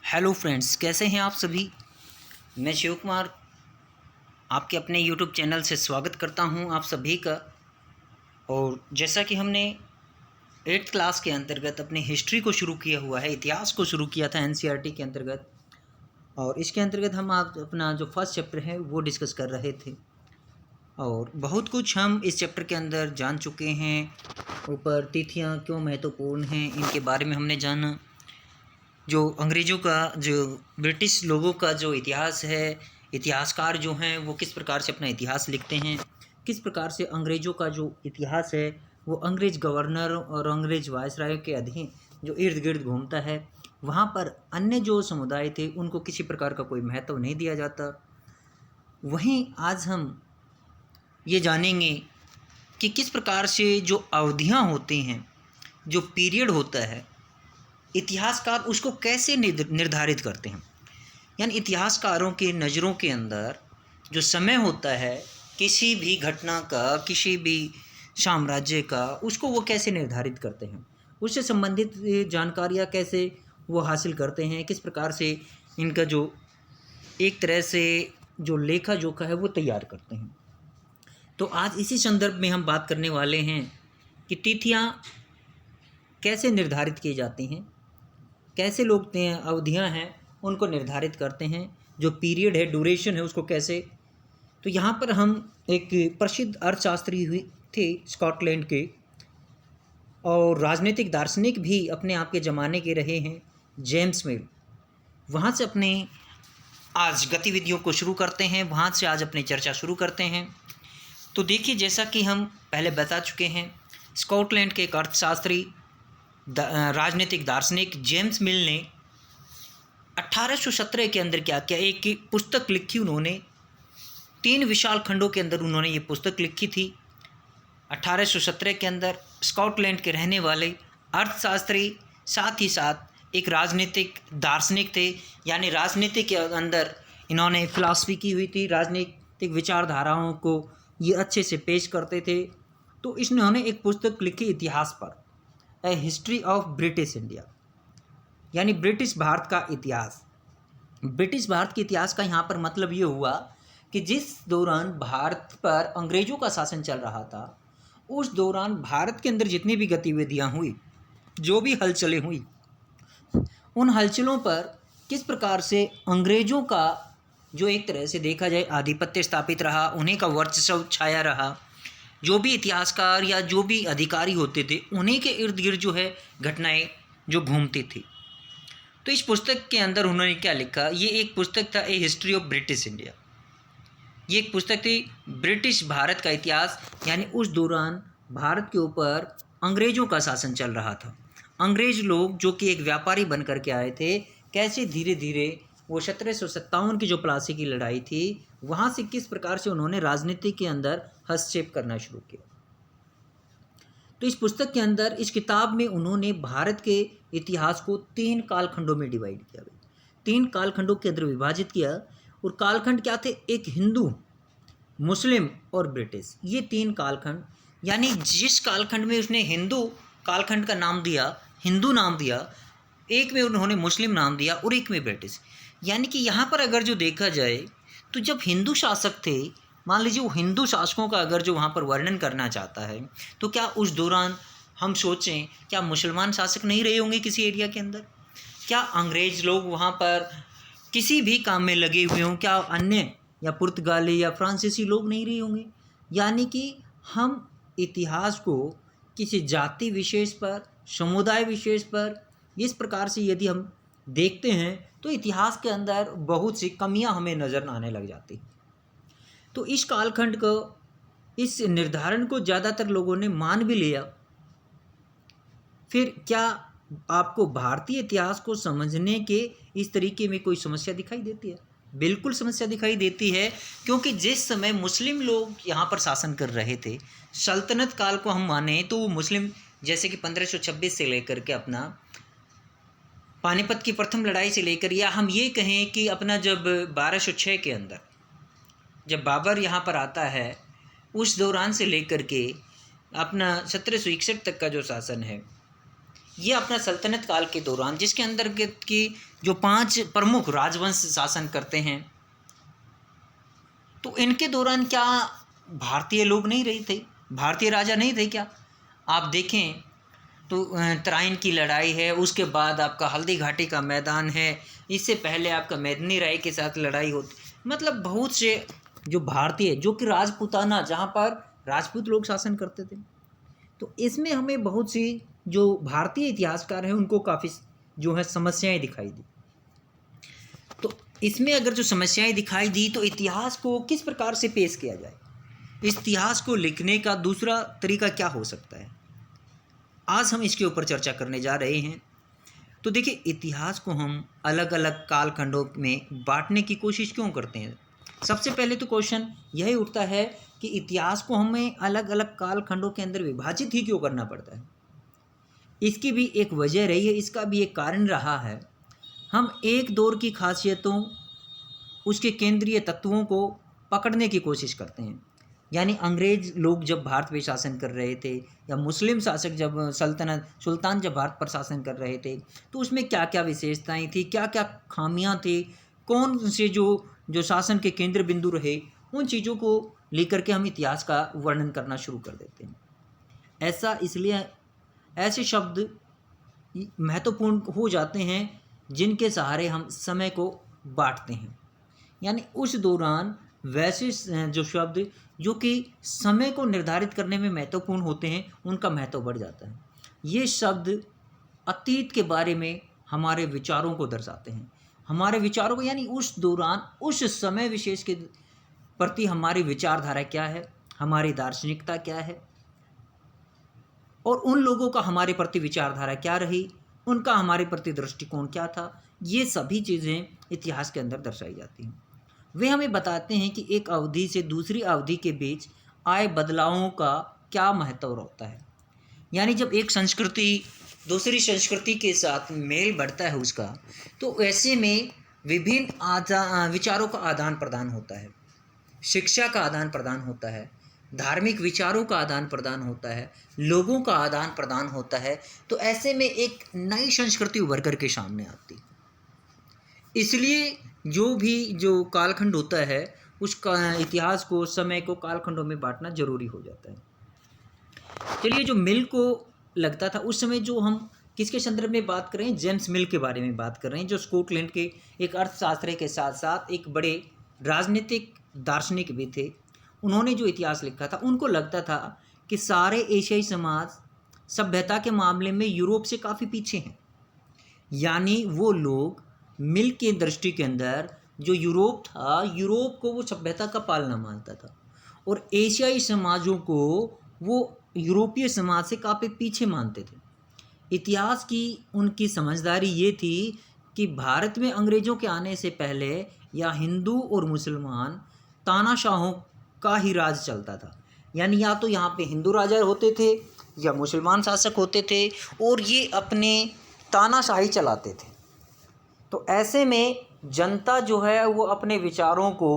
Hello friends, कैसे हैं आप सभी। मैं शिव कुमार आपके अपने यूट्यूब चैनल से स्वागत करता हूं आप सभी का। और जैसा कि हमने 8th क्लास के अंतर्गत अपनी हिस्ट्री को शुरू किया हुआ है, इतिहास को शुरू किया था एनसीईआरटी के अंतर्गत। और इसके अंतर्गत हम आप अपना जो फर्स्ट चैप्टर है वो डिस्कस कर रहे थे और बहुत कुछ हम इस चैप्टर के अंदर जान चुके हैं। ऊपर तिथियाँ क्यों महत्वपूर्ण हैं इनके बारे में हमने जाना। जो अंग्रेज़ों का, जो ब्रिटिश लोगों का जो इतिहास है, इतिहासकार जो हैं वो किस प्रकार से अपना इतिहास लिखते हैं, किस प्रकार से अंग्रेज़ों का जो इतिहास है वो अंग्रेज़ गवर्नर और अंग्रेज़ वायसराय के अधीन जो इर्द गिर्द घूमता है, वहाँ पर अन्य जो समुदाय थे उनको किसी प्रकार का कोई महत्व नहीं दिया जाता। वहीं आज हम ये जानेंगे कि किस प्रकार से जो अवधियाँ होती हैं, जो पीरियड होता है, इतिहासकार उसको कैसे निर्धारित करते हैं। यानी इतिहासकारों की नज़रों के अंदर जो समय होता है किसी भी घटना का, किसी भी साम्राज्य का, उसको वो कैसे निर्धारित करते हैं, उससे संबंधित जानकारियाँ कैसे वो हासिल करते हैं, किस प्रकार से इनका जो एक तरह से जो लेखा जोखा है वो तैयार करते हैं। तो आज इसी संदर्भ में हम बात करने वाले हैं कि तिथियाँ कैसे निर्धारित की जाती हैं, कैसे लोग अवधियाँ हैं उनको निर्धारित करते हैं, जो पीरियड है, ड्यूरेशन है, उसको कैसे। तो यहाँ पर हम एक प्रसिद्ध अर्थशास्त्री हुई थे स्कॉटलैंड के और राजनीतिक दार्शनिक भी अपने आप के ज़माने के रहे हैं, जेम्स मिल। वहाँ से अपने आज गतिविधियों को शुरू करते हैं, वहाँ से आज अपनी चर्चा शुरू करते हैं। तो देखिए, जैसा कि हम पहले बता चुके हैं, स्कॉटलैंड के एक अर्थशास्त्री, राजनीतिक दार्शनिक जेम्स मिल ने 1817 के अंदर क्या किया, एक पुस्तक लिखी उन्होंने। 3 विशाल खंडों के अंदर उन्होंने ये पुस्तक लिखी थी। 1817 के अंदर स्कॉटलैंड के रहने वाले अर्थशास्त्री, साथ ही साथ एक राजनीतिक दार्शनिक थे, यानी राजनीति के अंदर इन्होंने फिलॉसफी की हुई थी, राजनीतिक विचारधाराओं को ये अच्छे से पेश करते थे। तो इन्होंने एक पुस्तक लिखी इतिहास पर, ए हिस्ट्री ऑफ ब्रिटिश इंडिया, यानी ब्रिटिश भारत का इतिहास। ब्रिटिश भारत के इतिहास का यहाँ पर मतलब ये हुआ कि जिस दौरान भारत पर अंग्रेज़ों का शासन चल रहा था, उस दौरान भारत के अंदर जितनी भी गतिविधियाँ हुई, जो भी हलचलें हुई, उन हलचलों पर किस प्रकार से अंग्रेज़ों का जो एक तरह से देखा जाए आधिपत्य स्थापित रहा, उन्हीं का वर्चस्व छाया रहा। जो भी इतिहासकार या जो भी अधिकारी होते थे उन्हीं के इर्द गिर्द जो है घटनाएं जो घूमती थी। तो इस पुस्तक के अंदर उन्होंने क्या लिखा, ये एक पुस्तक था, ए हिस्ट्री ऑफ ब्रिटिश इंडिया। ये एक पुस्तक थी ब्रिटिश भारत का इतिहास, यानी उस दौरान भारत के ऊपर अंग्रेज़ों का शासन चल रहा था। अंग्रेज़ लोग जो कि एक व्यापारी बन कर के आए थे, कैसे धीरे धीरे वो 1757 की जो प्लासी की लड़ाई थी, वहाँ से किस प्रकार से उन्होंने राजनीति के अंदर हस्तक्षेप करना शुरू किया। तो इस पुस्तक के अंदर, इस किताब में उन्होंने भारत के इतिहास को 3 कालखंडों में डिवाइड किया, 3 कालखंडों के अंदर विभाजित किया। और कालखंड क्या थे, एक हिंदू, मुस्लिम और ब्रिटिश, ये 3 कालखंड। यानी जिस कालखंड में उसने हिंदू कालखंड का नाम दिया, हिंदू नाम दिया, एक में उन्होंने मुस्लिम नाम दिया और एक में ब्रिटिश। यानी कि यहाँ पर अगर जो देखा जाए तो जब हिंदू शासक थे, मान लीजिए वो हिंदू शासकों का अगर जो वहाँ पर वर्णन करना चाहता है, तो क्या उस दौरान हम सोचें, क्या मुसलमान शासक नहीं रहे होंगे किसी एरिया के अंदर? क्या अंग्रेज़ लोग वहाँ पर किसी भी काम में लगे हुए हों? क्या अन्य या पुर्तगाली या फ्रांसीसी लोग नहीं रहे होंगे? यानी कि हम इतिहास को किसी जाति विशेष पर, समुदाय विशेष पर, इस प्रकार से यदि हम देखते हैं तो इतिहास के अंदर बहुत सी कमियां हमें नज़र आने लग जाती। तो इस कालखंड को, इस निर्धारण को ज़्यादातर लोगों ने मान भी लिया। फिर क्या आपको भारतीय इतिहास को समझने के इस तरीके में कोई समस्या दिखाई देती है? बिल्कुल समस्या दिखाई देती है, क्योंकि जिस समय मुस्लिम लोग यहाँ पर शासन कर रहे थे, सल्तनत काल को हम माने तो वो मुस्लिम, जैसे कि 1526 से लेकर के अपना पानीपत की प्रथम लड़ाई से लेकर, या हम ये कहें कि अपना जब 1206 के अंदर जब बाबर यहाँ पर आता है, उस दौरान से लेकर के अपना 1761 तक का जो शासन है, ये अपना सल्तनत काल के दौरान, जिसके अंदर की जो 5 प्रमुख राजवंश शासन करते हैं, तो इनके दौरान क्या भारतीय लोग नहीं रहे थे, भारतीय राजा नहीं थे क्या? आप देखें तो तराइन की लड़ाई है, उसके बाद आपका हल्दी घाटी का मैदान है, इससे पहले आपका मेदिनी राय के साथ लड़ाई होती, मतलब बहुत से जो भारतीय, जो कि राजपूताना, जहाँ पर राजपूत लोग शासन करते थे, तो इसमें हमें बहुत सी जो भारतीय इतिहासकार हैं उनको काफ़ी जो है समस्याएं दिखाई दी। तो इसमें अगर जो समस्याएं दिखाई दी तो इतिहास को किस प्रकार से पेश किया जाए, इतिहास को लिखने का दूसरा तरीका क्या हो सकता है, आज हम इसके ऊपर चर्चा करने जा रहे हैं। तो देखिए, इतिहास को हम अलग अलग कालखंडों में बांटने की कोशिश क्यों करते हैं? सबसे पहले तो क्वेश्चन यही उठता है कि इतिहास को हमें अलग अलग कालखंडों के अंदर विभाजित ही क्यों करना पड़ता है? इसकी भी एक वजह रही है, इसका भी एक कारण रहा है। हम एक दौर की खासियतों, उसके केंद्रीय तत्वों को पकड़ने की कोशिश करते हैं। यानी अंग्रेज लोग जब भारत पे शासन कर रहे थे, या मुस्लिम शासक जब सुल्तान जब भारत पर शासन कर रहे थे, तो उसमें क्या क्या विशेषताएं थी, क्या क्या खामियां थी, कौन से जो शासन के केंद्र बिंदु रहे, उन चीज़ों को लेकर के हम इतिहास का वर्णन करना शुरू कर देते हैं। ऐसा इसलिए ऐसे शब्द महत्वपूर्ण हो जाते हैं जिनके सहारे हम समय को बांटते हैं। यानी उस दौरान वैसे जो शब्द जो कि समय को निर्धारित करने में महत्वपूर्ण होते हैं, उनका महत्व बढ़ जाता है। ये शब्द अतीत के बारे में हमारे विचारों को दर्शाते हैं, हमारे विचारों को, यानी उस दौरान उस समय विशेष के प्रति हमारी विचारधारा क्या है, हमारी दार्शनिकता क्या है, और उन लोगों का हमारे प्रति विचारधारा क्या रही, उनका हमारे प्रति दृष्टिकोण क्या था, ये सभी चीज़ें इतिहास के अंदर दर्शाई जाती हैं। वे हमें बताते हैं कि एक अवधि से दूसरी अवधि के बीच आए बदलावों का क्या महत्व होता है। यानी जब एक संस्कृति दूसरी संस्कृति के साथ मेल बढ़ता है उसका, तो ऐसे में विभिन्न विचारों का आदान प्रदान होता है, शिक्षा का आदान प्रदान होता है, धार्मिक विचारों का आदान प्रदान होता है, लोगों का आदान प्रदान होता है। तो ऐसे में एक नई संस्कृति उभर कर के सामने आती। इसलिए जो कालखंड होता है, उसका इतिहास को, समय को कालखंडों में बांटना जरूरी हो जाता है। चलिए, जो मिल को लगता था उस समय, जो हम किसके संदर्भ में बात कर रहे हैं, जेम्स मिल के बारे में बात कर रहे हैं, जो स्कॉटलैंड के एक अर्थशास्त्री के साथ साथ एक बड़े राजनीतिक दार्शनिक भी थे। उन्होंने जो इतिहास लिखा था, उनको लगता था कि सारे एशियाई समाज सभ्यता के मामले में यूरोप से काफ़ी पीछे हैं। यानी वो लोग मिल के दृष्टि के अंदर जो यूरोप था, यूरोप को वो सभ्यता का पालना मानता था, और एशियाई समाजों को वो यूरोपीय समाज से काफ़ी पीछे मानते थे। इतिहास की उनकी समझदारी ये थी कि भारत में अंग्रेज़ों के आने से पहले या हिंदू और मुसलमान तानाशाहों का ही राज चलता था। यानी या तो यहाँ पे हिंदू राजा होते थे या मुसलमान शासक होते थे, और ये अपने तानाशाही चलाते थे। तो ऐसे में जनता जो है वो अपने विचारों को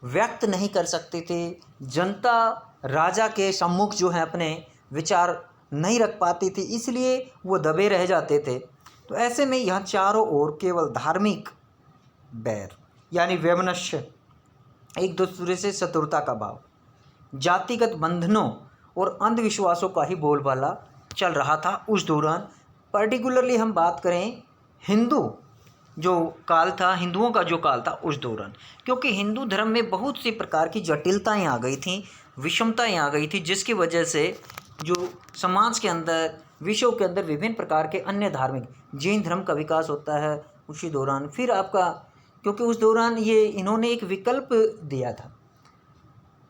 व्यक्त नहीं कर सकते थे, जनता राजा के सम्मुख जो है अपने विचार नहीं रख पाती थी, इसलिए वो दबे रह जाते थे। तो ऐसे में यहाँ चारों ओर केवल धार्मिक बैर, यानी वैमनस्य, एक दूसरे से शत्रुता का भाव, जातिगत बंधनों और अंधविश्वासों का ही बोलबाला चल रहा था उस दौरान। पर्टिकुलरली हम बात करें हिंदू जो काल था, हिंदुओं का जो काल था उस दौरान, क्योंकि हिंदू धर्म में बहुत सी प्रकार की जटिलताएं आ गई थी, विषमताएं आ गई थी, जिसकी वजह से जो समाज के अंदर, विश्व के अंदर विभिन्न प्रकार के अन्य धार्मिक, जैन धर्म का विकास होता है उसी दौरान। फिर आपका, क्योंकि उस दौरान ये इन्होंने एक विकल्प दिया था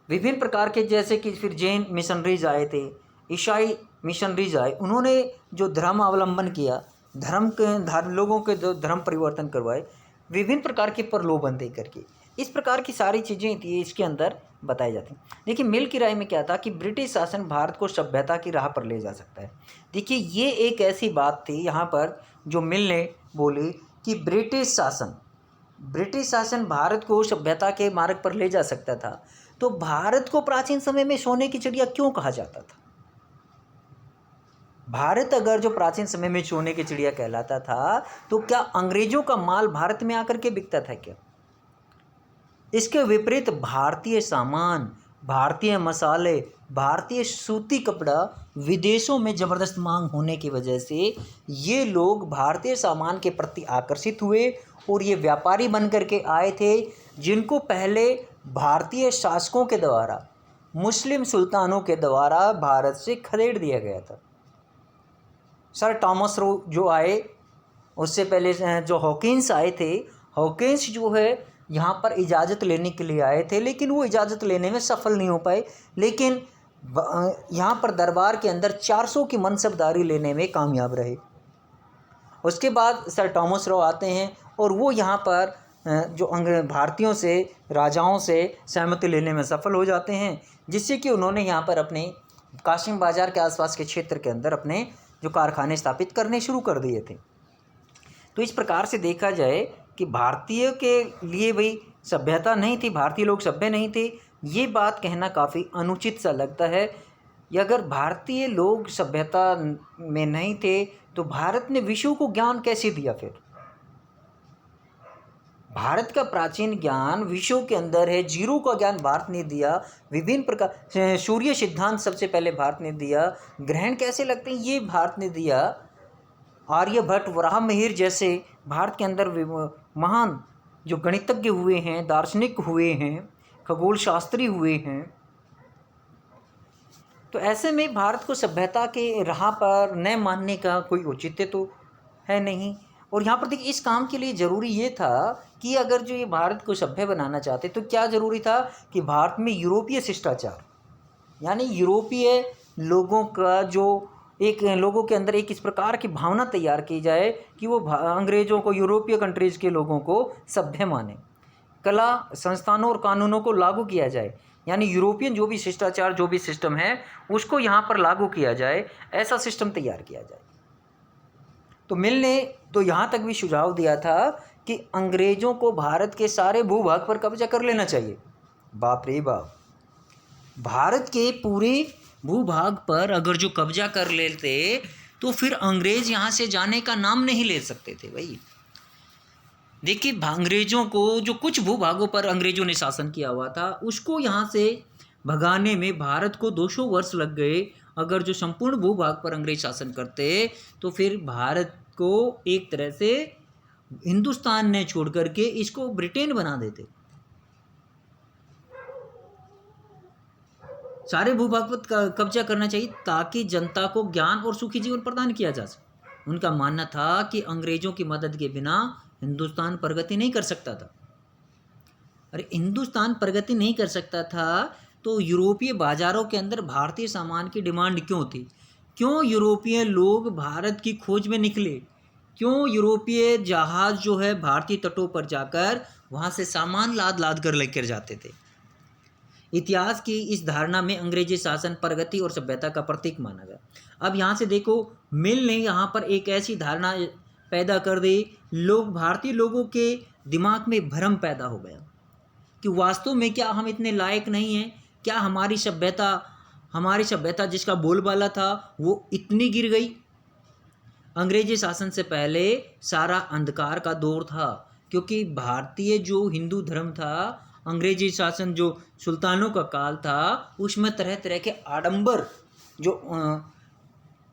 विभिन्न प्रकार के, जैसे कि फिर जैन मिशनरीज आए थे, ईसाई मिशनरीज आए, उन्होंने जो धर्म अवलंबन किया, लोगों के जो धर्म परिवर्तन करवाए, विभिन्न प्रकार के प्रलोभन दे करके, इस प्रकार की सारी चीज़ें थी इसके अंदर बताई जाती। देखिए, मिल की राय में क्या था कि ब्रिटिश शासन भारत को सभ्यता की राह पर ले जा सकता है। देखिए, ये एक ऐसी बात थी यहाँ पर जो मिल ने बोली कि ब्रिटिश शासन भारत को सभ्यता के मार्ग पर ले जा सकता था। तो भारत को प्राचीन समय में सोने की चिड़िया क्यों कहा जाता था? भारत अगर जो प्राचीन समय में सोने की चिड़िया कहलाता था, तो क्या अंग्रेजों का माल भारत में आकर के बिकता था क्या? इसके विपरीत भारतीय सामान, भारतीय मसाले, भारतीय सूती कपड़ा विदेशों में ज़बरदस्त मांग होने की वजह से ये लोग भारतीय सामान के प्रति आकर्षित हुए और ये व्यापारी बन कर के आए थे, जिनको पहले भारतीय शासकों के द्वारा, मुस्लिम सुल्तानों के द्वारा भारत से खदेड़ दिया गया था। सर टॉमस रो जो आए, उससे पहले जो हॉकिंस आए थे, हॉकिंस जो है यहाँ पर इजाज़त लेने के लिए आए थे, लेकिन वो इजाज़त लेने में सफल नहीं हो पाए, लेकिन यहाँ पर दरबार के अंदर 400 की मनसबदारी लेने में कामयाब रहे। उसके बाद सर टॉमस रो आते हैं और वो यहाँ पर जो भारतीयों से, राजाओं से सहमति लेने में सफल हो जाते हैं, जिससे कि उन्होंने यहाँ पर अपने कासिम बाज़ार के आसपास के क्षेत्र के अंदर अपने जो कारखाने स्थापित करने शुरू कर दिए थे। तो इस प्रकार से देखा जाए कि भारतीय के लिए भाई सभ्यता नहीं थी, भारतीय लोग सभ्य नहीं थे, ये बात कहना काफ़ी अनुचित सा लगता है। या अगर भारतीय लोग सभ्यता में नहीं थे तो भारत ने विश्व को ज्ञान कैसे दिया? फिर भारत का प्राचीन ज्ञान विश्व के अंदर है, जीरो का ज्ञान भारत ने दिया, विभिन्न प्रकार सूर्य सिद्धांत सबसे पहले भारत ने दिया, ग्रहण कैसे लगते हैं ये भारत ने दिया, आर्यभट्ट, वराहमिहिर जैसे भारत के अंदर महान जो गणितज्ञ हुए हैं, दार्शनिक हुए हैं, खगोल शास्त्री हुए हैं। तो ऐसे में भारत को सभ्यता के राह पर न मानने का कोई औचित्य तो है नहीं। और यहाँ पर देखिए, इस काम के लिए ज़रूरी ये था कि अगर जो ये भारत को सभ्य बनाना चाहते तो क्या ज़रूरी था कि भारत में यूरोपीय शिष्टाचार, यानी यूरोपीय लोगों का जो एक लोगों के अंदर एक इस प्रकार की भावना तैयार की जाए कि वो अंग्रेज़ों को, यूरोपीय कंट्रीज़ के लोगों को सभ्य माने, कला संस्थानों और कानूनों को लागू किया जाए, यानी यूरोपियन जो भी शिष्टाचार, जो भी सिस्टम है उसको यहाँ पर लागू किया जाए, ऐसा सिस्टम तैयार किया जाए। तो मिल ने तो यहाँ तक भी सुझाव दिया था कि अंग्रेज़ों को भारत के सारे भूभाग पर कब्जा कर लेना चाहिए। बाप रे बाप, भारत के पूरे भूभाग पर अगर जो कब्जा कर लेते तो फिर अंग्रेज़ यहाँ से जाने का नाम नहीं ले सकते थे भाई। देखिए, अंग्रेज़ों को जो कुछ भूभागों पर अंग्रेज़ों ने शासन किया हुआ था उसको यहाँ से भगाने में भारत को 200 वर्ष लग गए। अगर जो संपूर्ण भूभाग पर अंग्रेज शासन करते तो फिर भारत को एक तरह से हिंदुस्तान ने छोड़ करके इसको ब्रिटेन बना देते। सारे भूभाग पर कब्जा करना चाहिए ताकि जनता को ज्ञान और सुखी जीवन प्रदान किया जा सके। उनका मानना था कि अंग्रेज़ों की मदद के बिना हिंदुस्तान प्रगति नहीं कर सकता था। अरे हिंदुस्तान प्रगति नहीं कर सकता था तो यूरोपीय बाज़ारों के अंदर भारतीय सामान की डिमांड क्यों थी? क्यों यूरोपीय लोग भारत की खोज में निकले? क्यों यूरोपीय जहाज़ जो है भारतीय तटों पर जाकर वहाँ से सामान लाद लाद कर लेकर जाते थे? इतिहास की इस धारणा में अंग्रेजी शासन प्रगति और सभ्यता का प्रतीक माना गया। अब यहाँ से देखो, मिल ने यहाँ पर एक ऐसी धारणा पैदा कर दी, भारतीय लोगों के दिमाग में भ्रम पैदा हो गया कि वास्तव में क्या हम इतने लायक नहीं हैं? क्या हमारी सभ्यता जिसका बोलबाला था वो इतनी गिर गई? अंग्रेजी शासन से पहले सारा अंधकार का दौर था, क्योंकि भारतीय जो हिंदू धर्म था, अंग्रेजी शासन जो सुल्तानों का काल था, उसमें तरह तरह के आडंबर जो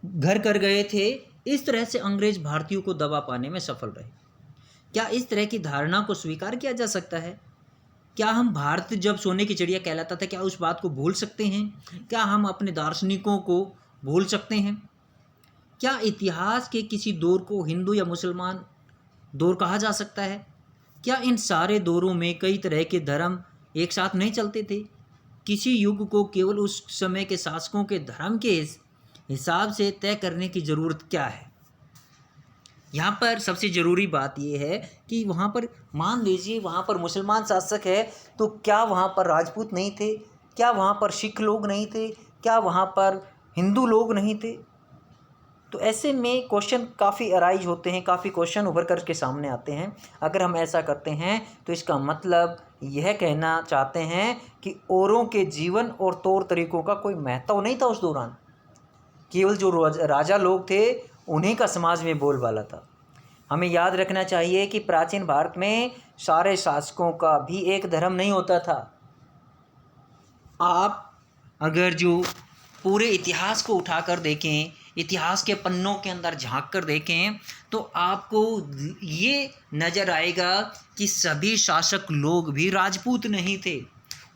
घर कर गए थे। इस तरह से अंग्रेज भारतीयों को दबा पाने में सफल रहे। क्या इस तरह की धारणा को स्वीकार किया जा सकता है? क्या हम भारत जब सोने की चिड़िया कहलाता था, क्या उस बात को भूल सकते हैं? क्या हम अपने दार्शनिकों को भूल सकते हैं? क्या इतिहास के किसी दौर को हिंदू या मुसलमान दौर कहा जा सकता है? क्या इन सारे दौरों में कई तरह के धर्म एक साथ नहीं चलते थे? किसी युग को केवल उस समय के शासकों के धर्म के हिसाब से तय करने की ज़रूरत क्या है? यहाँ पर सबसे ज़रूरी बात यह है कि वहाँ पर मान लीजिए वहाँ पर मुसलमान शासक है, तो क्या वहाँ पर राजपूत नहीं थे? क्या वहाँ पर सिख लोग नहीं थे? क्या वहाँ पर हिंदू लोग नहीं थे? तो ऐसे में क्वेश्चन काफ़ी अराइज होते हैं, काफ़ी क्वेश्चन उभर कर के सामने आते हैं। अगर हम ऐसा करते हैं तो इसका मतलब यह कहना चाहते हैं कि औरों के जीवन और तौर तरीक़ों का कोई महत्व नहीं था उस दौरान। केवल जो राजा लोग थे उन्हीं का समाज में बोलबाला था। हमें याद रखना चाहिए कि प्राचीन भारत में सारे शासकों का भी एक धर्म नहीं होता था। आप अगर जो पूरे इतिहास को उठाकर देखें, इतिहास के पन्नों के अंदर झांक कर देखें, तो आपको ये नज़र आएगा कि सभी शासक लोग भी राजपूत नहीं थे।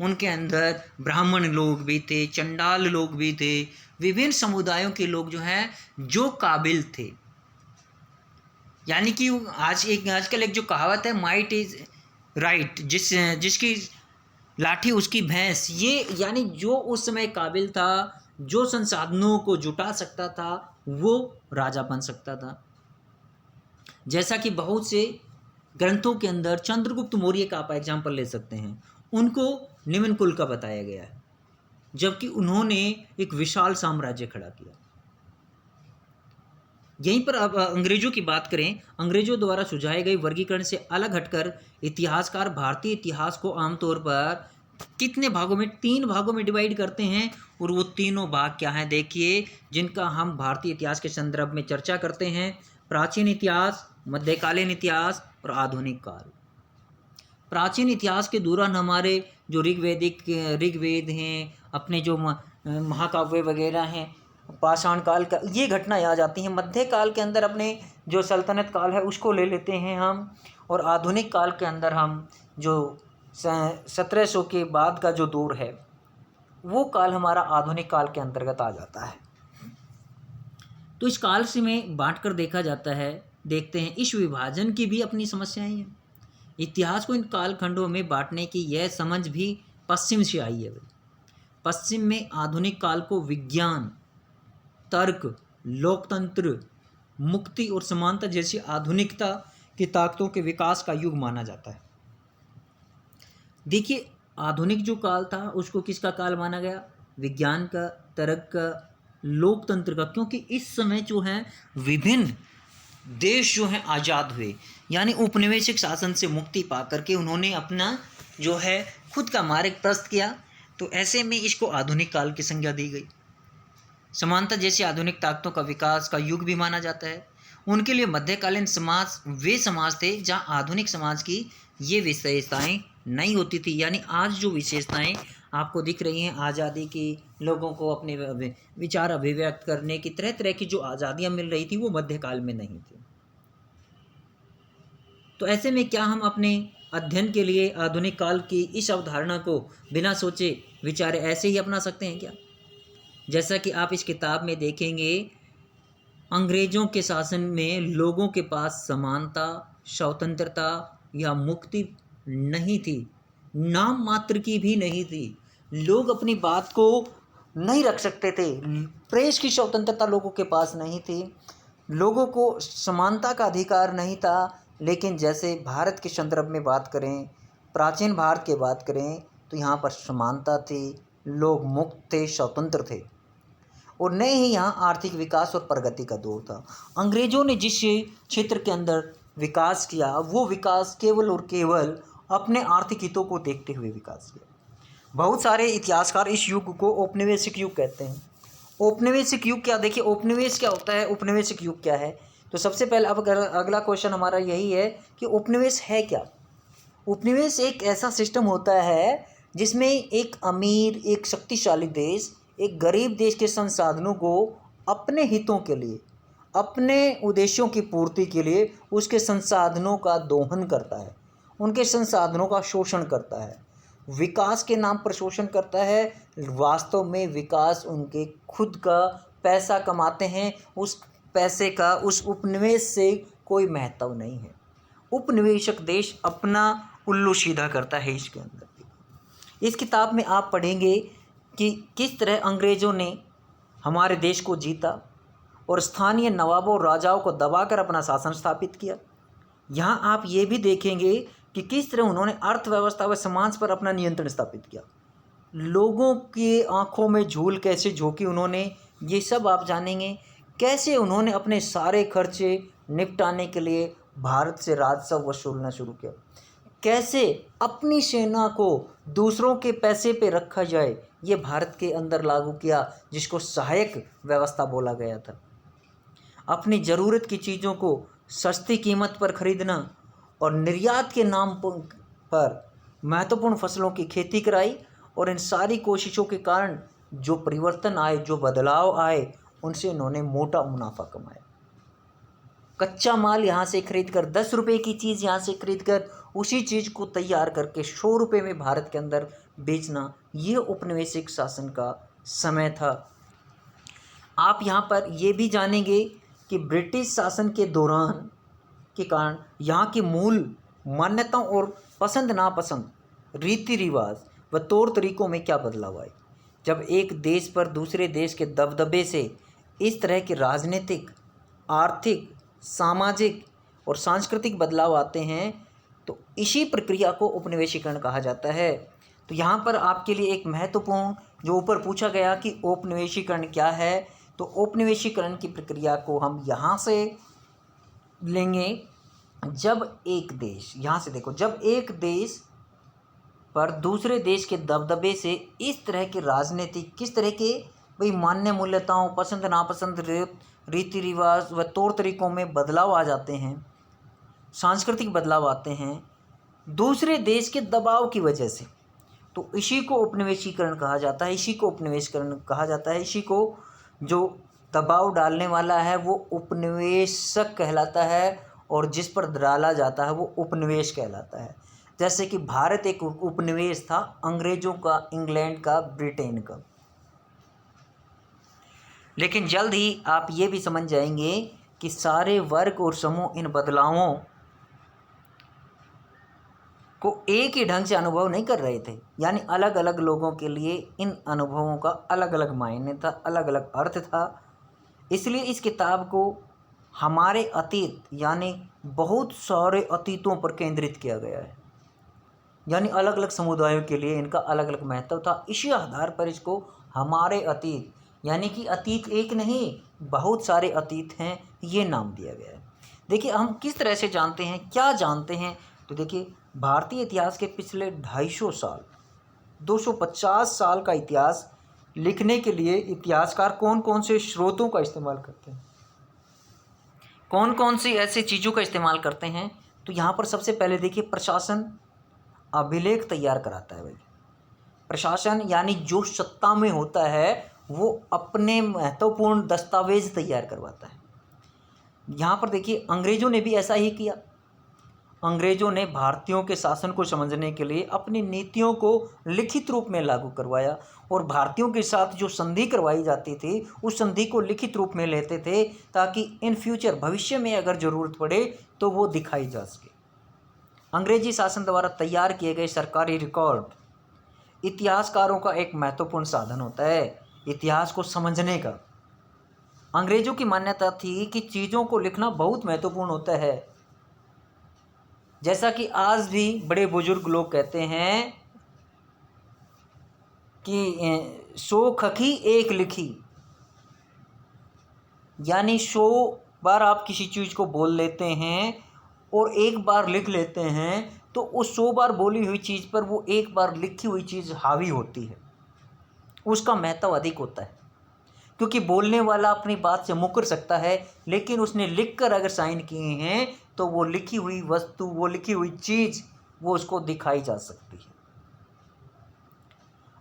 उनके अंदर ब्राह्मण लोग भी थे, चंडाल लोग भी थे, विभिन्न समुदायों के लोग जो हैं जो काबिल थे। यानी कि आजकल एक जो कहावत है, माइट इज़ राइट, जिसकी लाठी उसकी भैंस, ये यानी जो उस समय काबिल था, जो संसाधनों को जुटा सकता था, वो राजा बन सकता था। जैसा कि बहुत से ग्रंथों के अंदर चंद्रगुप्त मौर्य का आप एग्जाम्पल ले सकते हैं, उनको निम्न कुल का बताया गया है, जबकि उन्होंने एक विशाल साम्राज्य खड़ा किया। यहीं पर अब अंग्रेजों की बात करें, अंग्रेजों द्वारा सुझाए गए वर्गीकरण से अलग हटकर इतिहासकार भारतीय इतिहास को आमतौर पर कितने भागों में, 3 भागों में डिवाइड करते हैं। और वो तीनों भाग क्या हैं देखिए, जिनका हम भारतीय इतिहास के संदर्भ में चर्चा करते हैं: प्राचीन इतिहास, मध्यकालीन इतिहास और आधुनिक काल। प्राचीन इतिहास के दौरान हमारे जो ऋग्वेद हैं, अपने जो महाकाव्य वगैरह हैं, पाषाण काल का ये घटनाएं आ जाती हैं। मध्यकाल के अंदर अपने जो सल्तनत काल है उसको ले लेते हैं हम, और आधुनिक काल के अंदर हम जो 1700 के बाद का जो दौर है वो काल हमारा आधुनिक काल के अंतर्गत आ जाता है। तो इस काल से में बांट कर देखा जाता है, देखते हैं इस विभाजन की भी अपनी समस्याएं हैं। इतिहास को इन कालखंडों में बांटने की यह समझ भी पश्चिम से आई है। पश्चिम में आधुनिक काल को विज्ञान, तर्क, लोकतंत्र, मुक्ति और समानता जैसी आधुनिकता की ताकतों के विकास का युग माना जाता है। देखिए, आधुनिक जो काल था उसको किसका काल माना गया? विज्ञान का, तर्क का, लोकतंत्र का, क्योंकि इस समय जो है विभिन्न देश जो हैं आज़ाद हुए, यानी औपनिवेशिक शासन से मुक्ति पा करके उन्होंने अपना जो है खुद का मार्ग प्रशस्त किया। तो ऐसे में इसको आधुनिक काल की संज्ञा दी गई। समानता जैसी आधुनिक ताकतों का विकास का युग भी माना जाता है। उनके लिए मध्यकालीन समाज वे समाज थे जहाँ आधुनिक समाज की ये विशेषताएं नहीं होती थी। यानी आज जो विशेषताएं आपको दिख रही हैं, आज़ादी की, लोगों को अपने विचार अभिव्यक्त करने की, तरह तरह की जो आज़ादियां मिल रही थी वो मध्यकाल में नहीं थी। तो ऐसे में क्या हम अपने अध्ययन के लिए आधुनिक काल की इस अवधारणा को बिना सोचे विचारे ऐसे ही अपना सकते हैं क्या? जैसा कि आप इस किताब में देखेंगे, अंग्रेजों के शासन में लोगों के पास समानता, स्वतंत्रता या मुक्ति नहीं थी, नाम मात्र की भी नहीं थी। लोग अपनी बात को नहीं रख सकते थे, प्रेस की स्वतंत्रता लोगों के पास नहीं थी, लोगों को समानता का अधिकार नहीं था। लेकिन जैसे भारत के संदर्भ में बात करें, प्राचीन भारत की बात करें, तो यहाँ पर समानता थी, लोग मुक्त थे, स्वतंत्र थे, और नए ही यहाँ आर्थिक विकास और प्रगति का दौर था। अंग्रेजों ने जिस क्षेत्र के अंदर विकास किया वो विकास केवल और केवल अपने आर्थिक हितों को देखते हुए विकास किया। बहुत सारे इतिहासकार इस युग को औपनिवेशिक युग कहते हैं। औपनिवेशिक युग क्या, देखिए औपनिवेश क्या होता है, औपनिवेशिक युग क्या है। तो सबसे पहले अब अगला क्वेश्चन हमारा यही है कि उपनिवेश है क्या। उपनिवेश एक ऐसा सिस्टम होता है जिसमें एक अमीर, एक शक्तिशाली देश एक गरीब देश के संसाधनों को अपने हितों के लिए, अपने उद्देश्यों की पूर्ति के लिए उसके संसाधनों का दोहन करता है, उनके संसाधनों का शोषण करता है, विकास के नाम पर शोषण करता है। वास्तव में विकास उनके खुद का पैसा कमाते हैं, उस पैसे का उस उपनिवेश से कोई महत्व नहीं है। उपनिवेशक देश अपना उल्लू सीधा करता है इसके अंदर। इस किताब में आप पढ़ेंगे कि किस तरह अंग्रेज़ों ने हमारे देश को जीता और स्थानीय नवाबों और राजाओं को दबाकर अपना शासन स्थापित किया। यहाँ आप ये भी देखेंगे कि किस तरह उन्होंने अर्थव्यवस्था व समाज पर अपना नियंत्रण स्थापित किया, लोगों की आंखों में झूल कैसे झोंकी उन्होंने, ये सब आप जानेंगे। कैसे उन्होंने अपने सारे खर्चे निपटाने के लिए भारत से राजस्व वसूलना शुरू किया, कैसे अपनी सेना को दूसरों के पैसे पे रखा जाए, ये भारत के अंदर लागू किया, जिसको सहायक व्यवस्था बोला गया था। अपनी ज़रूरत की चीज़ों को सस्ती कीमत पर खरीदना और निर्यात के नाम पर महत्वपूर्ण फसलों की खेती कराई, और इन सारी कोशिशों के कारण जो परिवर्तन आए, जो बदलाव आए, उनसे इन्होंने मोटा मुनाफा कमाया। कच्चा माल यहाँ से खरीद कर 10 रुपये की चीज़ यहाँ से खरीद कर उसी चीज़ को तैयार करके 100 रुपये में भारत के अंदर बेचना, ये उपनिवेशिक शासन का समय था। आप यहाँ पर ये भी जानेंगे कि ब्रिटिश शासन के दौरान के कारण यहाँ की मूल मान्यताओं और पसंद नापसंद, रीति रिवाज व तौर तरीकों में क्या बदलाव आए। जब एक देश पर दूसरे देश के दबदबे से इस तरह के राजनीतिक, आर्थिक, सामाजिक और सांस्कृतिक बदलाव आते हैं, तो इसी प्रक्रिया को उपनिवेशीकरण कहा जाता है। तो यहाँ पर आपके लिए एक महत्वपूर्ण, जो ऊपर पूछा गया कि औपनिवेशीकरण क्या है, तो औपनिवेशीकरण की प्रक्रिया को हम यहाँ से लेंगे। जब एक देश, यहाँ से देखो, जब एक देश पर दूसरे देश के दबदबे से इस तरह के राजनीतिक, किस तरह के भाई मान्य मूल्यताओं, पसंद नापसंद, रीति रिवाज व तौर तरीकों में बदलाव आ जाते हैं, सांस्कृतिक बदलाव आते हैं दूसरे देश के दबाव की वजह से, तो इसी को उपनिवेशीकरण कहा जाता है। इसी को उपनिवेशीकरण कहा जाता है। इसी को जो दबाव डालने वाला है वो उपनिवेशक कहलाता है, और जिस पर डाला जाता है वो उपनिवेश कहलाता है। जैसे कि भारत एक उपनिवेश था अंग्रेजों का, इंग्लैंड का, ब्रिटेन का। लेकिन जल्द ही आप ये भी समझ जाएंगे कि सारे वर्ग और समूह इन बदलावों को एक ही ढंग से अनुभव नहीं कर रहे थे, यानी अलग अलग लोगों के लिए इन अनुभवों का अलग अलग मायने था, अलग अलग अर्थ था। इसलिए इस किताब को हमारे अतीत, यानी बहुत सारे अतीतों पर केंद्रित किया गया है, यानी अलग अलग समुदायों के लिए इनका अलग अलग महत्व था। इसी आधार पर इसको हमारे अतीत, यानी कि अतीत एक नहीं, बहुत सारे अतीत हैं, ये नाम दिया गया है। देखिए हम किस तरह से जानते हैं, क्या जानते हैं, तो देखिए भारतीय इतिहास के पिछले 250 साल, 250 साल का इतिहास लिखने के लिए इतिहासकार कौन कौन से स्रोतों का इस्तेमाल करते हैं, कौन कौन सी ऐसी चीज़ों का इस्तेमाल करते हैं। तो यहाँ पर सबसे पहले देखिए प्रशासन अभिलेख तैयार कराता है। भाई प्रशासन यानी जो सत्ता में होता है वो अपने महत्वपूर्ण दस्तावेज तैयार करवाता है। यहाँ पर देखिए अंग्रेज़ों ने भी ऐसा ही किया। अंग्रेज़ों ने भारतीयों के शासन को समझने के लिए अपनी नीतियों को लिखित रूप में लागू करवाया, और भारतीयों के साथ जो संधि करवाई जाती थी उस संधि को लिखित रूप में लेते थे, ताकि इन फ्यूचर, भविष्य में अगर ज़रूरत पड़े तो वो दिखाई जा सके। अंग्रेजी शासन द्वारा तैयार किए गए सरकारी रिकॉर्ड इतिहासकारों का एक महत्वपूर्ण साधन होता है इतिहास को समझने का। अंग्रेज़ों की मान्यता थी कि चीज़ों को लिखना बहुत महत्वपूर्ण होता है। जैसा कि आज भी बड़े बुजुर्ग लोग कहते हैं कि 100 खखी एक लिखी, यानी 100 बार आप किसी चीज़ को बोल लेते हैं और एक बार लिख लेते हैं, तो उस 100 बार बोली हुई चीज़ पर वो एक बार लिखी हुई चीज़ हावी होती है, उसका महत्व अधिक होता है। क्योंकि बोलने वाला अपनी बात से मुकर सकता है, लेकिन उसने लिखकर अगर साइन किए हैं तो वो लिखी हुई वस्तु, वो लिखी हुई चीज़, वो उसको दिखाई जा सकती है।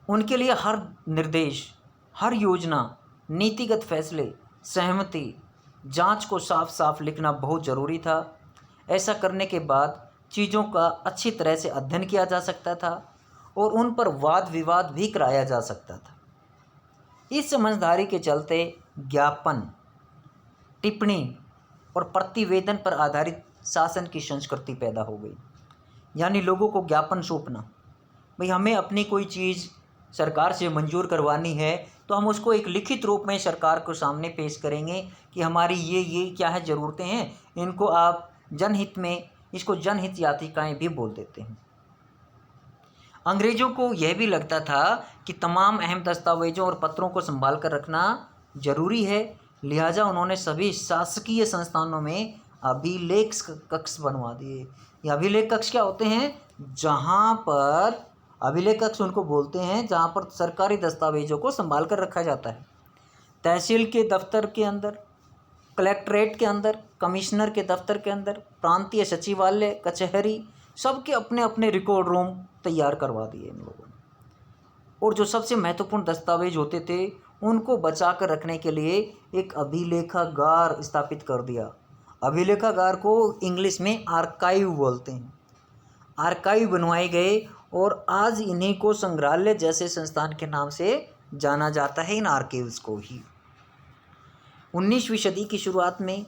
उनके लिए हर निर्देश, हर योजना, नीतिगत फैसले, सहमति, जांच को साफ साफ लिखना बहुत ज़रूरी था। ऐसा करने के बाद चीज़ों का अच्छी तरह से अध्ययन किया जा सकता था और उन पर वाद विवाद भी कराया जा सकता था। इस समझदारी के चलते ज्ञापन, टिप्पणी और प्रतिवेदन पर आधारित शासन की संस्कृति पैदा हो गई। यानी लोगों को ज्ञापन सौंपना, भाई हमें अपनी कोई चीज़ सरकार से मंजूर करवानी है तो हम उसको एक लिखित रूप में सरकार को सामने पेश करेंगे कि हमारी ये क्या है ज़रूरतें हैं, इनको आप जनहित में, इसको जनहित याचिकाएँ भी बोल देते हैं। अंग्रेज़ों को यह भी लगता था कि तमाम अहम दस्तावेजों और पत्रों को संभाल कर रखना जरूरी है, लिहाजा उन्होंने सभी शासकीय संस्थानों में अभिलेख कक्ष बनवा दिए। ये अभिलेख कक्ष क्या होते हैं? जहाँ पर अभिलेख कक्ष उनको बोलते हैं जहाँ पर सरकारी दस्तावेजों को संभाल कर रखा जाता है। तहसील के दफ्तर के अंदर, कलेक्ट्रेट के अंदर, कमिश्नर के दफ्तर के अंदर, प्रांतीय सचिवालय, कचहरी, सबके अपने अपने रिकॉर्ड रूम तैयार करवा दिए इन लोगों ने। और जो सबसे महत्वपूर्ण दस्तावेज होते थे उनको बचा कर रखने के लिए एक अभिलेखागार स्थापित कर दिया। अभिलेखागार को इंग्लिश में आर्काइव बोलते हैं। आर्काइव बनवाए गए और आज इन्हीं को संग्रहालय जैसे संस्थान के नाम से जाना जाता है, इन आर्काइव्स को ही। 19वीं सदी की शुरुआत में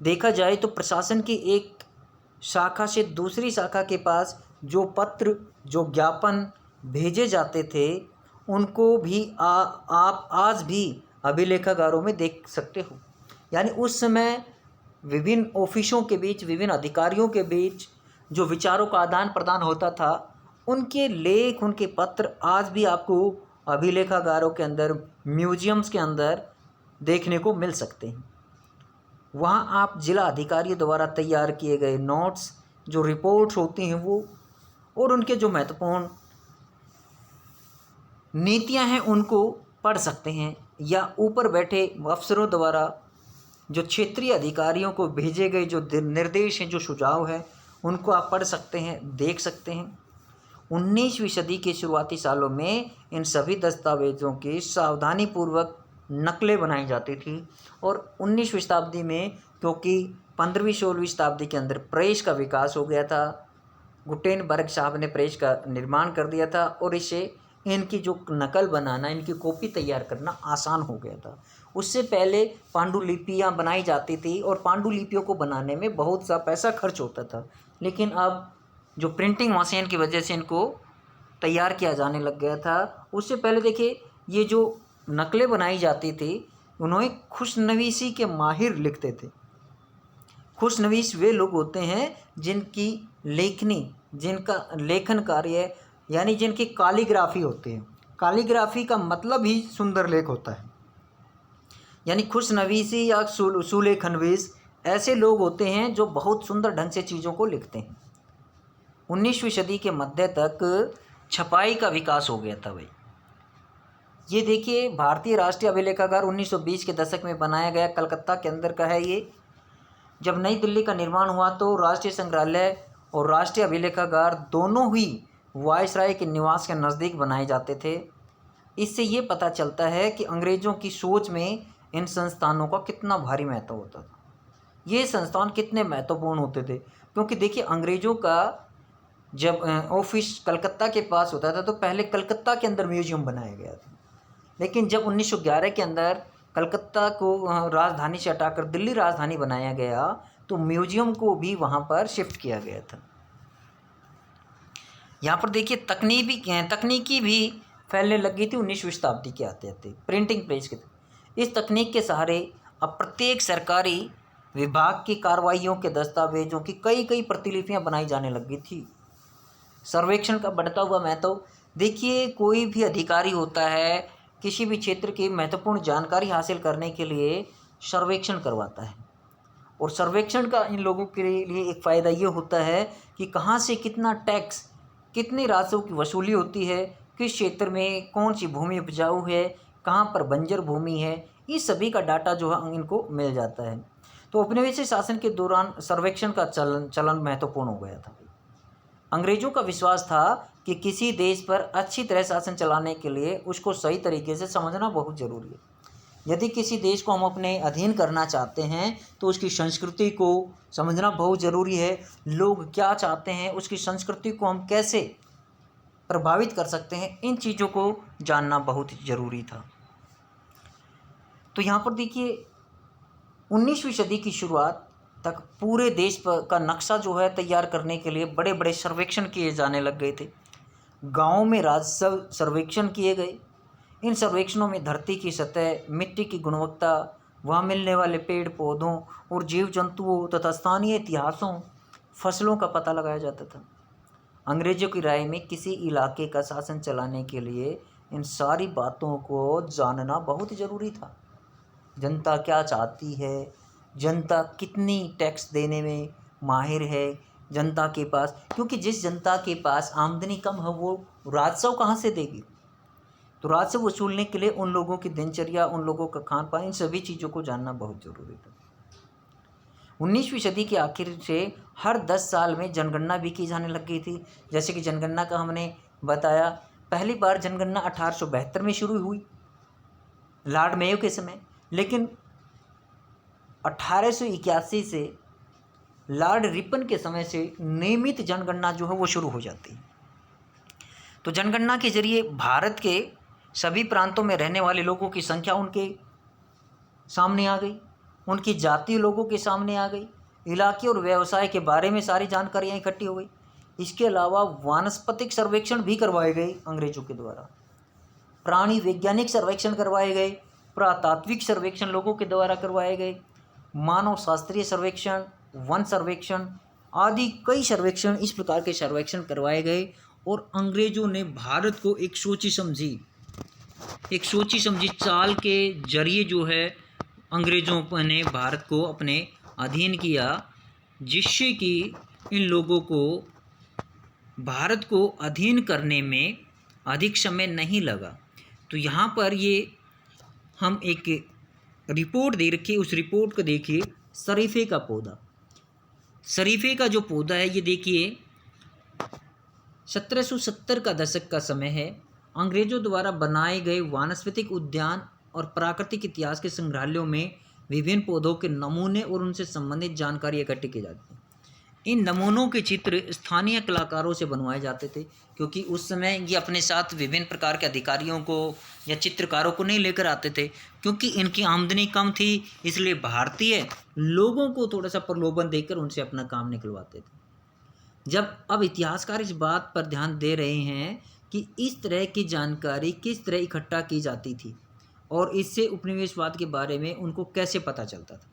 देखा जाए तो प्रशासन की एक शाखा से दूसरी शाखा के पास जो पत्र, जो ज्ञापन भेजे जाते थे उनको भी आप आज भी अभिलेखागारों में देख सकते हो। यानी उस समय विभिन्न ऑफिसों के बीच, विभिन्न अधिकारियों के बीच जो विचारों का आदान प्रदान होता था, उनके लेख, उनके पत्र आज भी आपको अभिलेखागारों के अंदर, म्यूजियम्स के अंदर देखने को मिल सकते हैं। वहाँ आप जिला अधिकारियों द्वारा तैयार किए गए नोट्स, जो रिपोर्ट्स होती हैं वो, और उनके जो महत्वपूर्ण नीतियाँ हैं उनको पढ़ सकते हैं, या ऊपर बैठे अफसरों द्वारा जो क्षेत्रीय अधिकारियों को भेजे गए जो निर्देश हैं, जो सुझाव हैं, उनको आप पढ़ सकते हैं, देख सकते हैं। 19वीं सदी के शुरुआती सालों में इन सभी दस्तावेज़ों की सावधानीपूर्वक नकलें बनाई जाती थी। और 19वीं शताब्दी में, क्योंकि 15वीं-16वीं शताब्दी के अंदर प्रेस का विकास हो गया था, गुटेनबर्ग साहब ने प्रेस का निर्माण कर दिया था और इससे इनकी जो नकल बनाना, इनकी कॉपी तैयार करना आसान हो गया था। उससे पहले पांडुलिपियाँ बनाई जाती थी और पांडुलिपियों को बनाने में बहुत सा पैसा खर्च होता था, लेकिन अब जो प्रिंटिंग मशीन की वजह से इनको तैयार किया जाने लग गया था। उससे पहले देखिए, ये जो नकलें बनाई जाती थी उन्होंने खुशनवीसी के माहिर लिखते थे। खुशनवीस वे लोग होते हैं जिनकी लेखनी, जिनका लेखन कार्य, यानी जिनकी कालीग्राफी होती है। कालीग्राफी का मतलब ही सुंदर लेख होता है। यानी खुशनवीसी या सुलेखनवीस ऐसे लोग होते हैं जो बहुत सुंदर ढंग से चीज़ों को लिखते हैं। 19वीं सदी के मध्य तक छपाई का विकास हो गया था भाई। ये देखिए, भारतीय राष्ट्रीय अभिलेखागार 1920 के दशक में बनाया गया, कलकत्ता के अंदर का है ये। जब नई दिल्ली का निर्माण हुआ तो राष्ट्रीय संग्रहालय और राष्ट्रीय अभिलेखागार दोनों ही वायसराय के निवास के नज़दीक बनाए जाते थे। इससे ये पता चलता है कि अंग्रेज़ों की सोच में इन संस्थानों का कितना भारी महत्व होता था। ये संस्थान कितने महत्वपूर्ण होते थे, क्योंकि देखिए अंग्रेज़ों का जब ऑफिस कलकत्ता के पास होता था तो पहले कलकत्ता के अंदर म्यूजियम बनाया गया था, लेकिन जब 1911 के अंदर कलकत्ता को राजधानी से हटाकर दिल्ली राजधानी बनाया गया तो म्यूजियम को भी वहाँ पर शिफ्ट किया गया था। यहाँ पर देखिए तकनीकी भी फैलने लग गई थी 19वीं शताब्दी के आते आते, प्रिंटिंग प्रेस के। इस तकनीक के सहारे अब प्रत्येक सरकारी विभाग की कार्रवाइयों के दस्तावेजों की कई प्रतिलिपियाँ बनाई जाने लग गई थी। सर्वेक्षण का बढ़ता हुआ महत्व, देखिए कोई भी अधिकारी होता है किसी भी क्षेत्र की महत्वपूर्ण जानकारी हासिल करने के लिए सर्वेक्षण करवाता है, और सर्वेक्षण का इन लोगों के लिए एक फ़ायदा ये होता है कि कहाँ से कितना टैक्स, कितनी राशियों की वसूली होती है, किस क्षेत्र में कौन सी भूमि उपजाऊ है, कहाँ पर बंजर भूमि है, इस सभी का डाटा जो है इनको मिल जाता है। तो औपनिवेशिक शासन के दौरान सर्वेक्षण का चलन महत्वपूर्ण हो गया था। अंग्रेज़ों का विश्वास था कि किसी देश पर अच्छी तरह शासन चलाने के लिए उसको सही तरीके से समझना बहुत ज़रूरी है। यदि किसी देश को हम अपने अधीन करना चाहते हैं तो उसकी संस्कृति को समझना बहुत ज़रूरी है। लोग क्या चाहते हैं, उसकी संस्कृति को हम कैसे प्रभावित कर सकते हैं, इन चीज़ों को जानना बहुत ज़रूरी था। तो यहाँ पर देखिए 19वीं सदी की शुरुआत तक पूरे देश का नक्शा जो है तैयार करने के लिए बड़े बड़े सर्वेक्षण किए जाने लग गए थे। गाँव में राजस्व सर्वेक्षण किए गए। इन सर्वेक्षणों में धरती की सतह, मिट्टी की गुणवत्ता, वहाँ मिलने वाले पेड़ पौधों और जीव जंतुओं तथा स्थानीय इतिहासों, फसलों का पता लगाया जाता था। अंग्रेज़ों की राय में किसी इलाके का शासन चलाने के लिए इन सारी बातों को जानना बहुत ज़रूरी था। जनता क्या चाहती है, जनता कितनी टैक्स देने में माहिर है, जनता के पास, क्योंकि जिस जनता के पास आमदनी कम है वो राजस्व कहाँ से देगी। तो राजस्व वसूलने के लिए उन लोगों की दिनचर्या, उन लोगों का खान पान, इन सभी चीज़ों को जानना बहुत ज़रूरी था। 19वीं सदी के आखिर से हर 10 साल में जनगणना भी की जाने लग गई थी। जैसे कि जनगणना का हमने बताया, पहली बार जनगणना 1872 में शुरू हुई लॉर्ड मेयो के समय, लेकिन 1881 से लॉर्ड रिपन के समय से नियमित जनगणना जो है वो शुरू हो जाती है। तो जनगणना के जरिए भारत के सभी प्रांतों में रहने वाले लोगों की संख्या उनके सामने आ गई, उनकी जातीय लोगों के सामने आ गई, इलाके और व्यवसाय के बारे में सारी जानकारियाँ इकट्ठी हो गई। इसके अलावा वानस्पतिक सर्वेक्षण भी करवाए गए अंग्रेजों के द्वारा, प्राणी वैज्ञानिक सर्वेक्षण करवाए गए, पुरातात्विक सर्वेक्षण लोगों के द्वारा करवाए गए, मानव शास्त्रीय सर्वेक्षण, वन सर्वेक्षण आदि कई सर्वेक्षण, इस प्रकार के सर्वेक्षण करवाए गए। और अंग्रेजों ने भारत को एक सोची समझी चाल के जरिए जो है अंग्रेजों ने भारत को अपने अधीन किया, जिससे कि इन लोगों को भारत को अधीन करने में अधिक समय नहीं लगा। तो यहाँ पर ये हम एक रिपोर्ट दे रखी है, उस रिपोर्ट को देखिए। शरीफे का पौधा, शरीफे का जो पौधा है ये देखिए 1770 का दशक का समय है। अंग्रेजों द्वारा बनाए गए वानस्पतिक उद्यान और प्राकृतिक इतिहास के संग्रहालयों में विभिन्न पौधों के नमूने और उनसे संबंधित जानकारी इकट्ठी की जाती है। इन नमूनों के चित्र स्थानीय कलाकारों से बनवाए जाते थे, क्योंकि उस समय ये अपने साथ विभिन्न प्रकार के अधिकारियों को या चित्रकारों को नहीं लेकर आते थे, क्योंकि इनकी आमदनी कम थी, इसलिए भारतीय लोगों को थोड़ा सा प्रलोभन देकर उनसे अपना काम निकलवाते थे। जब अब इतिहासकार इस बात पर ध्यान दे रहे हैं कि इस तरह की जानकारी किस तरह इकट्ठा की जाती थी और इससे उपनिवेशवाद के बारे में उनको कैसे पता चलता था,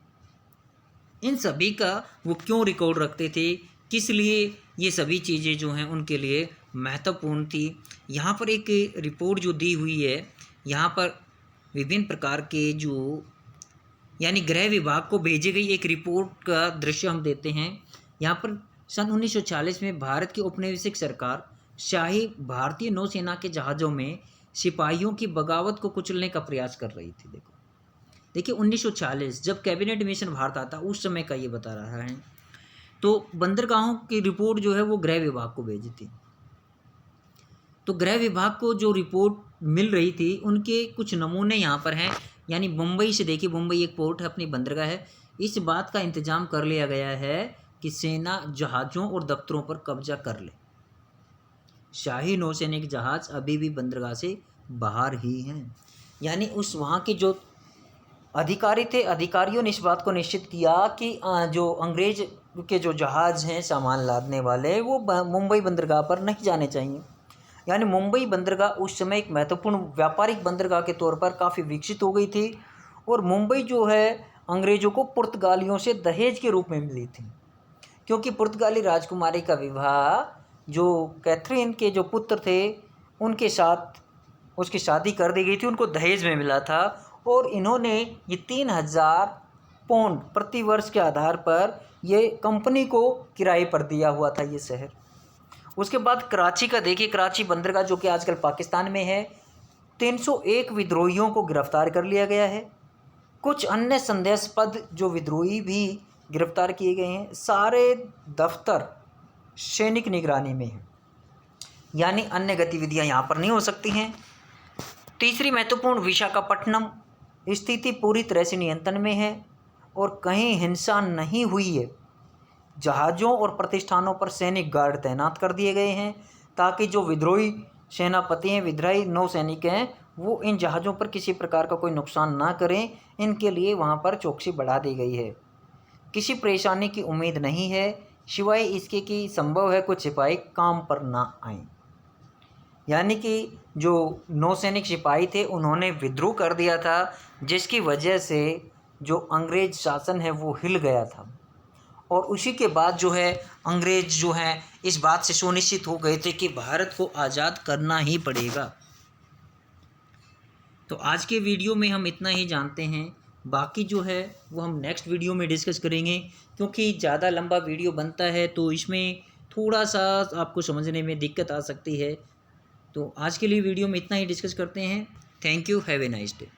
इन सभी का वो क्यों रिकॉर्ड रखते थे, किस लिए ये सभी चीज़ें जो हैं उनके लिए महत्वपूर्ण थी। यहाँ पर एक रिपोर्ट जो दी हुई है, यहाँ पर विभिन्न प्रकार के जो यानी गृह विभाग को भेजी गई एक रिपोर्ट का दृश्य हम देते हैं। यहाँ पर सन 1940 में भारत की औपनिवेशिक सरकार शाही भारतीय नौसेना के जहाज़ों में सिपाहियों की बगावत को कुचलने का प्रयास कर रही थी। देखिए 1940 जब कैबिनेट मिशन भारत आता, उस समय का ये बता रहा है। तो बंदरगाहों की रिपोर्ट जो है वो गृह विभाग को भेजी थी। तो गृह विभाग को जो रिपोर्ट मिल रही थी उनके कुछ नमूने यहाँ पर हैं। यानी मुंबई से देखिए, मुंबई एक पोर्ट है, अपनी बंदरगाह है। इस बात का इंतजाम कर लिया गया है कि सेना जहाज़ों और दफ्तरों पर कब्जा कर ले। शाही नौसैनिक जहाज़ अभी भी बंदरगाह से बाहर ही हैं। यानी उस वहाँ के जो अधिकारी थे, अधिकारियों ने इस बात को निश्चित किया कि जो अंग्रेज के जो जहाज़ हैं सामान लादने वाले, वो मुंबई बंदरगाह पर नहीं जाने चाहिए। यानी मुंबई बंदरगाह उस समय एक महत्वपूर्ण व्यापारिक बंदरगाह के तौर पर काफ़ी विकसित हो गई थी। और मुंबई जो है अंग्रेज़ों को पुर्तगालियों से दहेज के रूप में मिली थी, क्योंकि पुर्तगाली राजकुमारी का विवाह जो कैथरीन के जो पुत्र थे उनके साथ उसकी शादी कर दी गई थी, उनको दहेज में मिला था। और इन्होंने ये 3000 पाउंड प्रति वर्ष के आधार पर ये कंपनी को किराए पर दिया हुआ था ये शहर। उसके बाद कराची का देखिए, कराची बंदरगाह जो कि आजकल पाकिस्तान में है, 301 विद्रोहियों को गिरफ्तार कर लिया गया है। कुछ अन्य संदेहास्पद जो विद्रोही भी गिरफ्तार किए गए हैं। सारे दफ्तर सैनिक निगरानी में हैं, यानी अन्य गतिविधियां यहाँ पर नहीं हो सकती हैं। तीसरी महत्वपूर्ण, विशाखापट्टनम स्थिति पूरी तरह से नियंत्रण में है और कहीं हिंसा नहीं हुई है। जहाज़ों और प्रतिष्ठानों पर सैनिक गार्ड तैनात कर दिए गए हैं, ताकि जो विद्रोही सेनापति हैं, विद्रोही नौसैनिक हैं, वो इन जहाज़ों पर किसी प्रकार का कोई नुकसान ना करें, इनके लिए वहाँ पर चौकसी बढ़ा दी गई है। किसी परेशानी की उम्मीद नहीं है, सिवाय इसके कि संभव है कुछ सिपाही काम पर ना आएं। यानी कि जो नौसैनिक सिपाही थे उन्होंने विद्रोह कर दिया था, जिसकी वजह से जो अंग्रेज शासन है वो हिल गया था। और उसी के बाद जो है अंग्रेज जो हैं इस बात से सुनिश्चित हो गए थे कि भारत को आज़ाद करना ही पड़ेगा। तो आज के वीडियो में हम इतना ही जानते हैं बाकी जो है वो हम नेक्स्ट वीडियो में डिस्कस करेंगे, क्योंकि ज़्यादा लंबा वीडियो बनता है तो इसमें थोड़ा सा आपको समझने में दिक्कत आ सकती है। तो आज के लिए वीडियो में इतना ही डिस्कस करते हैं। Thank you, have a nice day.